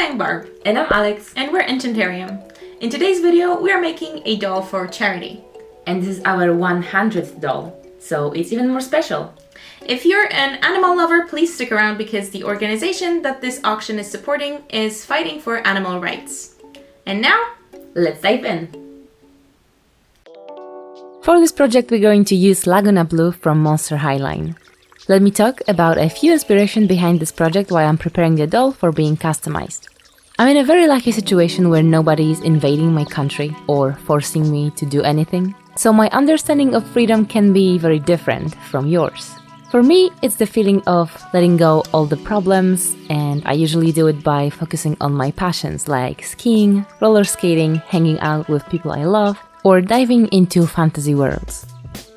I'm Barb. And I'm Alex. And we're Enchanterium. In today's video, we are making a doll for charity. And this is our 100th doll, so it's even more special. If you're an animal lover, please stick around because the organization that this auction is supporting is fighting for animal rights. And now, let's dive in. For this project, we're going to use Laguna Blue from Monster Highline. Let me talk about a few inspirations behind this project while I'm preparing the doll for being customized. I'm in a very lucky situation where nobody is invading my country or forcing me to do anything, so my understanding of freedom can be very different from yours. For me, it's the feeling of letting go all the problems, and I usually do it by focusing on my passions like skiing, roller skating, hanging out with people I love, or diving into fantasy worlds.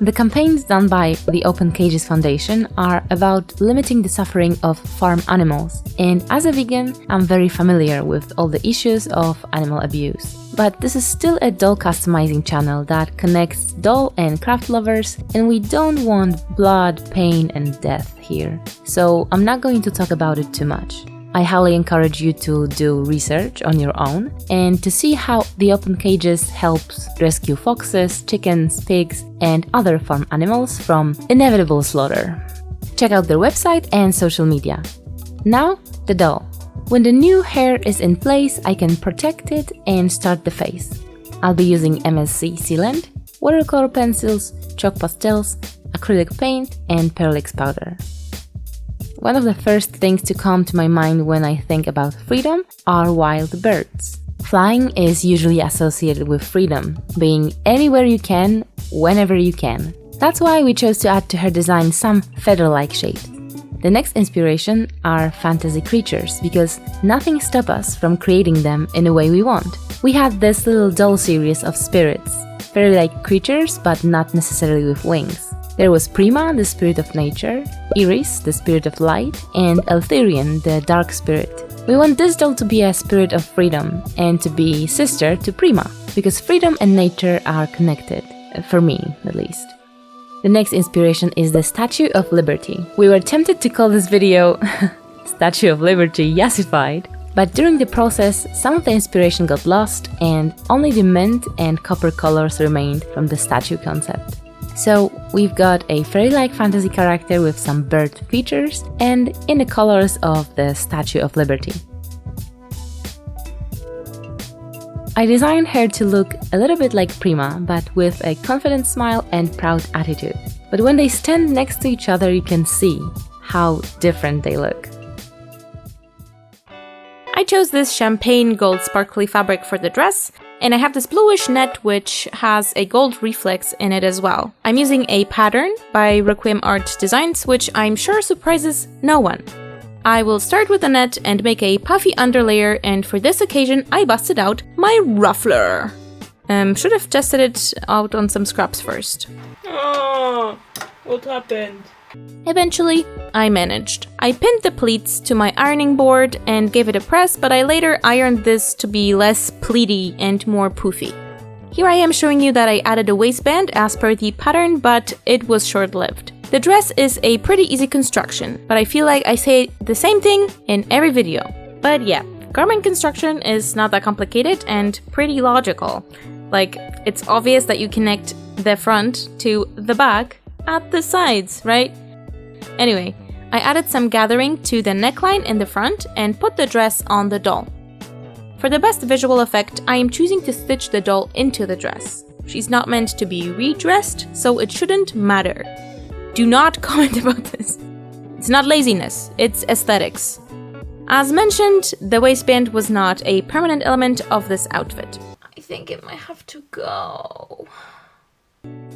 The campaigns done by the Open Cages Foundation are about limiting the suffering of farm animals, and as a vegan, I'm very familiar with all the issues of animal abuse. But this is still a doll customizing channel that connects doll and craft lovers, and we don't want blood, pain, and death here, so I'm not going to talk about it too much. I highly encourage you to do research on your own and to see how the Open Cages helps rescue foxes, chickens, pigs, and other farm animals from inevitable slaughter. Check out their website and social media. Now, the doll. When the new hair is in place, I can protect it and start the face. I'll be using MSC sealant, watercolor pencils, chalk pastels, acrylic paint, and Perlix powder. One of the first things to come to my mind when I think about freedom are wild birds. Flying is usually associated with freedom, being anywhere you can, whenever you can. That's why we chose to add to her design some feather-like shapes. The next inspiration are fantasy creatures, because nothing stops us from creating them in a way we want. We had this little doll series of spirits, fairy-like creatures but not necessarily with wings. There was Prima, the spirit of nature, Iris, the spirit of light, and Eltherion, the dark spirit. We want this doll to be a spirit of freedom and to be sister to Prima, because freedom and nature are connected, for me at least. The next inspiration is the Statue of Liberty. We were tempted to call this video Statue of Liberty YASSIFIED, but during the process, some of the inspiration got lost and only the mint and copper colors remained from the statue concept. So we've got a fairy-like fantasy character with some bird features and in the colors of the Statue of Liberty. I designed her to look a little bit like Prima, but with a confident smile and proud attitude. But when they stand next to each other, you can see how different they look. I chose this champagne gold sparkly fabric for the dress, and I have this bluish net which has a gold reflex in it as well. I'm using a pattern by Requiem Art Designs, which I'm sure surprises no one. I will start with the net and make a puffy underlayer, and for this occasion I busted out my ruffler. Should have tested it out on some scraps first. Oh, what happened? Eventually, I managed. I pinned the pleats to my ironing board and gave it a press, but I later ironed this to be less pleaty and more poofy. Here I am showing you that I added a waistband as per the pattern, but it was short-lived. The dress is a pretty easy construction, but I feel like I say the same thing in every video. But yeah, garment construction is not that complicated and pretty logical. Like, it's obvious that you connect the front to the back at the sides, right? Anyway, I added some gathering to the neckline in the front and put the dress on the doll. For the best visual effect, I am choosing to stitch the doll into the dress. She's not meant to be redressed, so it shouldn't matter. Do not comment about this. It's not laziness, it's aesthetics. As mentioned, the waistband was not a permanent element of this outfit. I think it might have to go.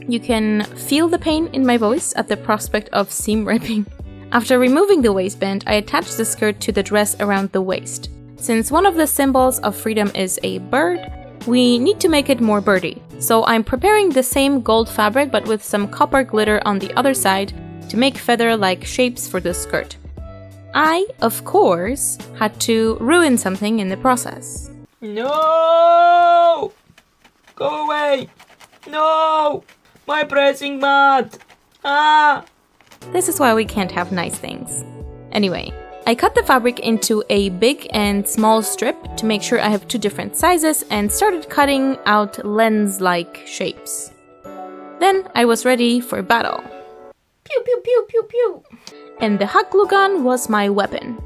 You can feel the pain in my voice at the prospect of seam ripping. After removing the waistband, I attached the skirt to the dress around the waist. Since one of the symbols of freedom is a bird, we need to make it more birdy. So I'm preparing the same gold fabric but with some copper glitter on the other side to make feather-like shapes for the skirt. I, of course, had to ruin something in the process. No! Go away! No! My pressing mat! Ah! This is why we can't have nice things. Anyway, I cut the fabric into a big and small strip to make sure I have two different sizes and started cutting out lens-like shapes. Then I was ready for battle. Pew pew pew pew pew! And the hot glue gun was my weapon.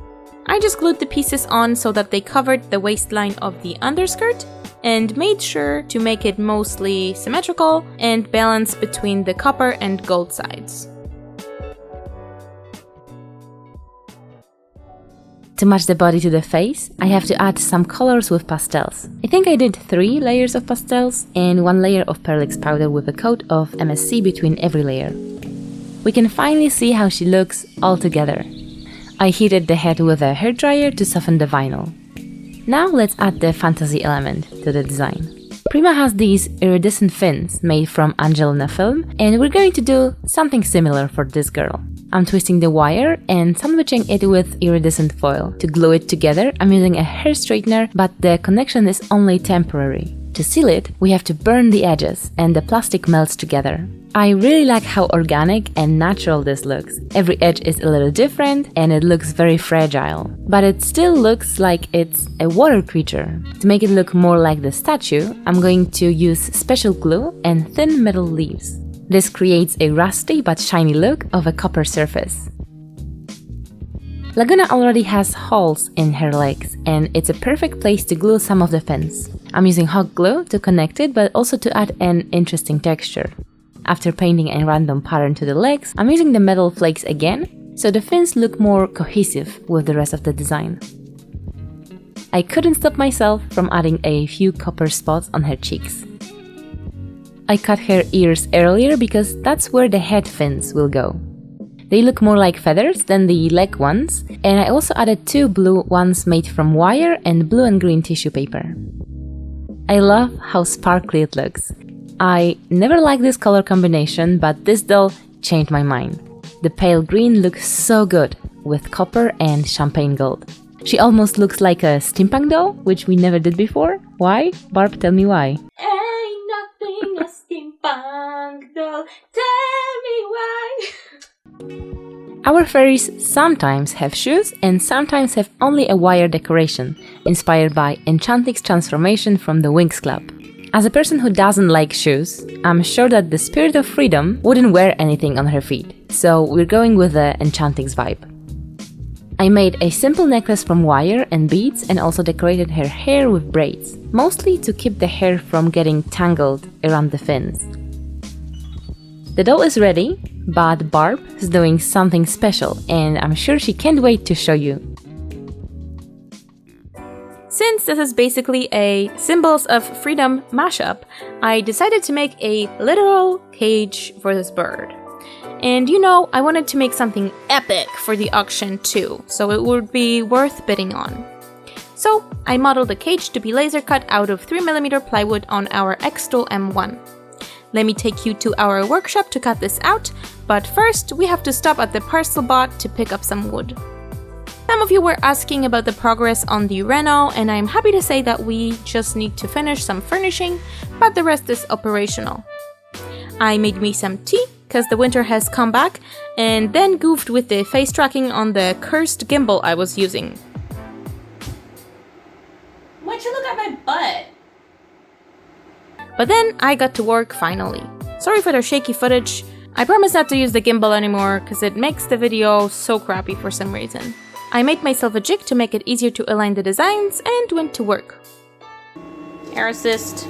I just glued the pieces on so that they covered the waistline of the underskirt and made sure to make it mostly symmetrical and balanced between the copper and gold sides. To match the body to the face, I have to add some colors with pastels. I think I did 3 layers of pastels and 1 layer of Perlix powder with a coat of MSC between every layer. We can finally see how she looks all together. I heated the head with a hairdryer to soften the vinyl. Now let's add the fantasy element to the design. Prima has these iridescent fins made from Angelina film, and we're going to do something similar for this girl. I'm twisting the wire and sandwiching it with iridescent foil. To glue it together, I'm using a hair straightener, but the connection is only temporary. To seal it, we have to burn the edges and the plastic melts together. I really like how organic and natural this looks. Every edge is a little different and it looks very fragile. But it still looks like it's a water creature. To make it look more like the statue, I'm going to use special glue and thin metal leaves. This creates a rusty but shiny look of a copper surface. Laguna already has holes in her legs, and it's a perfect place to glue some of the fins. I'm using hot glue to connect it, but also to add an interesting texture. After painting a random pattern to the legs, I'm using the metal flakes again, so the fins look more cohesive with the rest of the design. I couldn't stop myself from adding a few copper spots on her cheeks. I cut her ears earlier because that's where the head fins will go. They look more like feathers than the leg ones, and I also added 2 blue ones made from wire and blue and green tissue paper. I love how sparkly it looks. I never liked this color combination, but this doll changed my mind. The pale green looks so good with copper and champagne gold. She almost looks like a steampunk doll, which we never did before. Why? Barb, tell me why. Ain't nothing a steampunk doll, tell me why. Our fairies sometimes have shoes and sometimes have only a wire decoration, inspired by Enchanting's transformation from the Winx Club. As a person who doesn't like shoes, I'm sure that the spirit of freedom wouldn't wear anything on her feet, so we're going with the Enchanting's vibe. I made a simple necklace from wire and beads and also decorated her hair with braids, mostly to keep the hair from getting tangled around the fins. The doll is ready, but Barb is doing something special and I'm sure she can't wait to show you. Since this is basically a Symbols of Freedom mashup, I decided to make a literal cage for this bird. And you know, I wanted to make something epic for the auction too, so it would be worth bidding on. So I modeled a cage to be laser cut out of 3mm plywood on our xTool M1. Let me take you to our workshop to cut this out, but first we have to stop at the parcel bot to pick up some wood. Some of you were asking about the progress on the reno, and I'm happy to say that we just need to finish some furnishing, but the rest is operational. I made me some tea, because the winter has come back, and then goofed with the face tracking on the cursed gimbal I was using. Why'd you look at my butt? But then I got to work finally. Sorry for the shaky footage. I promise not to use the gimbal anymore because it makes the video so crappy for some reason. I made myself a jig to make it easier to align the designs and went to work. Air assist.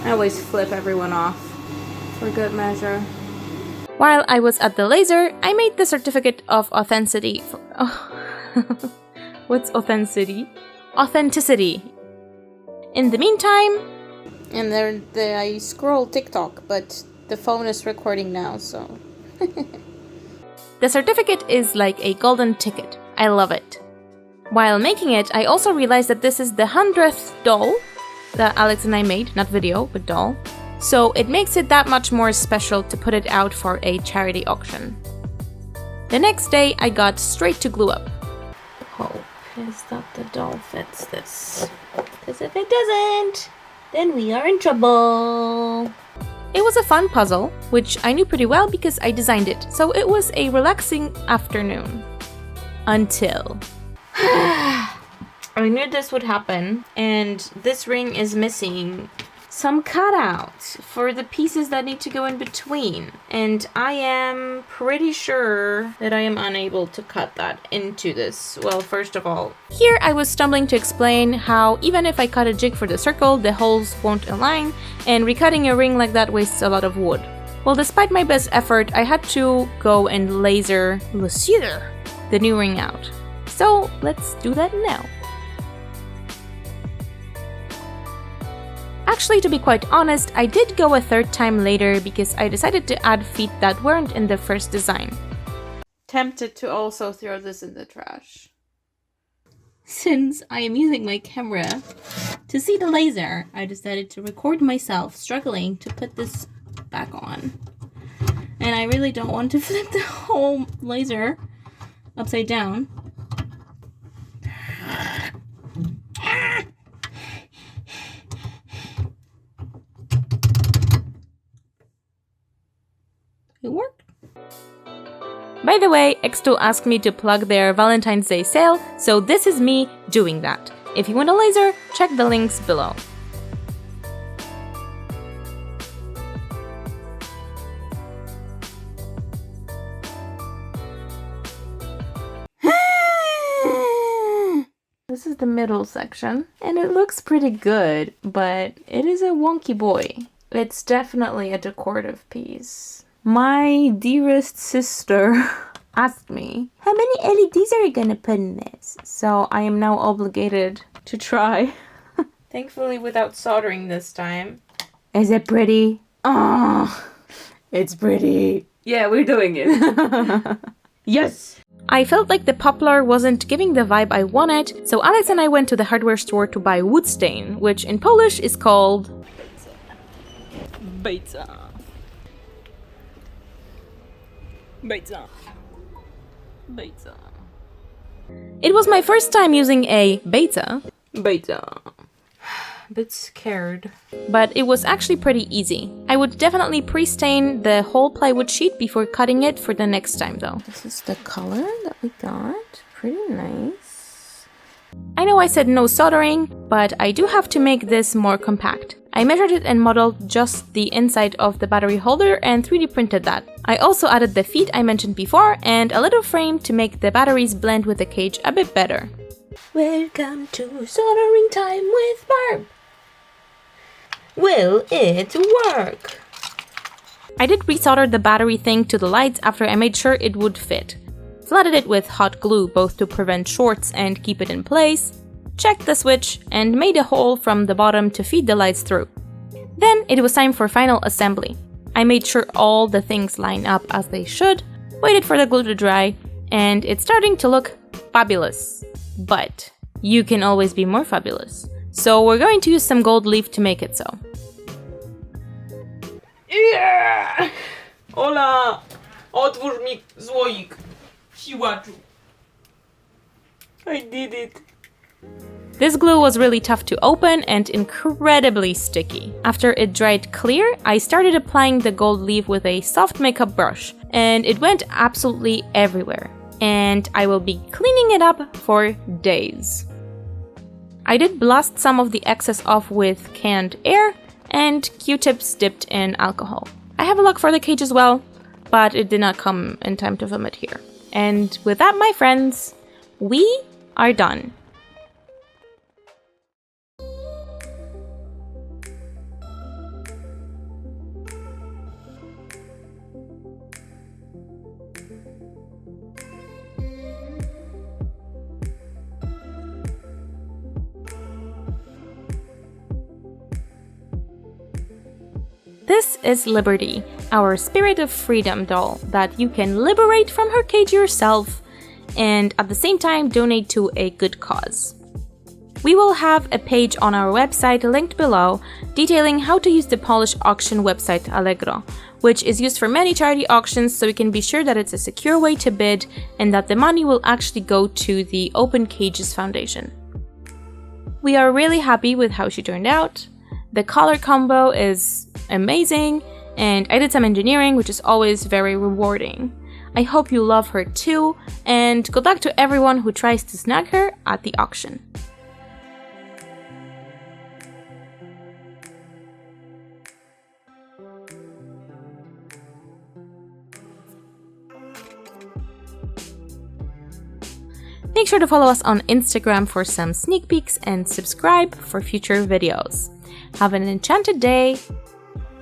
I always flip everyone off for good measure. While I was at the laser, I made the certificate of authenticity. What's authenticity? Authenticity. In the meantime, and I scroll TikTok, but the phone is recording now, so. The certificate is like a golden ticket. I love it. While making it, I also realized that this is the 100th doll that Alex and I made, not video, but doll. So it makes it that much more special to put it out for a charity auction. The next day, I got straight to glue up. Hope is that the doll fits this. Because if it doesn't, then we are in trouble. It was a fun puzzle, which I knew pretty well because I designed it, so it was a relaxing afternoon. Until... I knew this would happen, and this ring is missing some cutouts for the pieces that need to go in between. And I am pretty sure that I am unable to cut that into this. Well, first of all, here I was stumbling to explain how even if I cut a jig for the circle, the holes won't align, and recutting a ring like that wastes a lot of wood. Well, despite my best effort, I had to go and laser the new ring out. So let's do that now. Actually, to be quite honest, I did go a third time later because I decided to add feet that weren't in the first design. Tempted to also throw this in the trash. Since I am using my camera to see the laser, I decided to record myself struggling to put this back on. And I really don't want to flip the whole laser upside down. It worked. By the way, xTool asked me to plug their Valentine's Day sale, so this is me doing that. If you want a laser, check the links below. This is the middle section, and it looks pretty good, but it is a wonky boy. It's definitely a decorative piece. My dearest sister asked me, how many LEDs are you gonna put in this? So I am now obligated to try. Thankfully without soldering this time. Is it pretty? Oh, it's pretty. Yeah, we're doing it. Yes! I felt like the poplar wasn't giving the vibe I wanted, so Alex and I went to the hardware store to buy wood stain, which in Polish is called... Bejca. Bejca. Bejca. It was my first time using a bejca. Bejca. A bit scared. But it was actually pretty easy. I would definitely pre-stain the whole plywood sheet before cutting it for the next time though. This is the color that we got. Pretty nice. I know I said no soldering, but I do have to make this more compact. I measured it and modeled just the inside of the battery holder and 3D printed that. I also added the feet I mentioned before and a little frame to make the batteries blend with the cage a bit better. Welcome to soldering time with Barb. Will it work? I did resolder the battery thing to the lights after I made sure it would fit. Flooded it with hot glue both to prevent shorts and keep it in place. Checked the switch and made a hole from the bottom to feed the lights through. Then it was time for final assembly. I made sure all the things line up as they should, waited for the glue to dry, and it's starting to look fabulous. But you can always be more fabulous. So we're going to use some gold leaf to make it so. Yeah! Ola! Otwórz mi słoik. Siłaczu. I did it. This glue was really tough to open and incredibly sticky. After it dried clear, I started applying the gold leaf with a soft makeup brush, and it went absolutely everywhere. And I will be cleaning it up for days. I did blast some of the excess off with canned air and Q-tips dipped in alcohol. I have a lock for the cage as well, but it did not come in time to film it here. And with that, my friends, we are done. This is Liberty, our Spirit of Freedom doll that you can liberate from her cage yourself and at the same time donate to a good cause. We will have a page on our website linked below detailing how to use the Polish auction website Allegro, which is used for many charity auctions, so we can be sure that it's a secure way to bid and that the money will actually go to the Open Cages Foundation. We are really happy with how she turned out. The color combo is amazing, And I did some engineering, which is always very rewarding. I hope you love her too, and good luck to everyone who tries to snag her at the auction. Make sure to follow us on Instagram for some sneak peeks and subscribe for future videos. Have an enchanted day,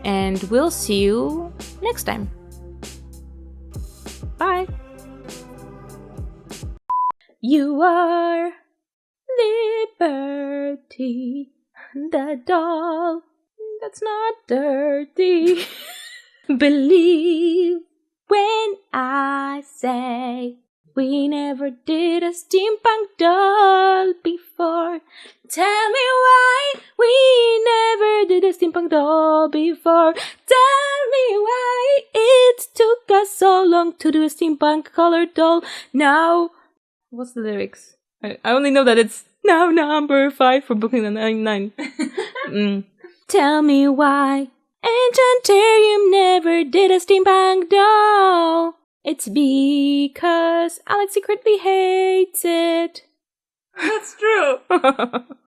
and we'll see you next time. Bye! You are Liberty, the doll that's not dirty. Believe when I say we never did a steampunk doll before. Tell me why we never did a steampunk doll before. Tell me why it took us so long to do a steampunk colored doll. Now, what's the lyrics? I only know that it's now number 5 for Brooklyn 99. Tell me why Enchanterium never did a steampunk doll. It's because Alex secretly hates it. That's true.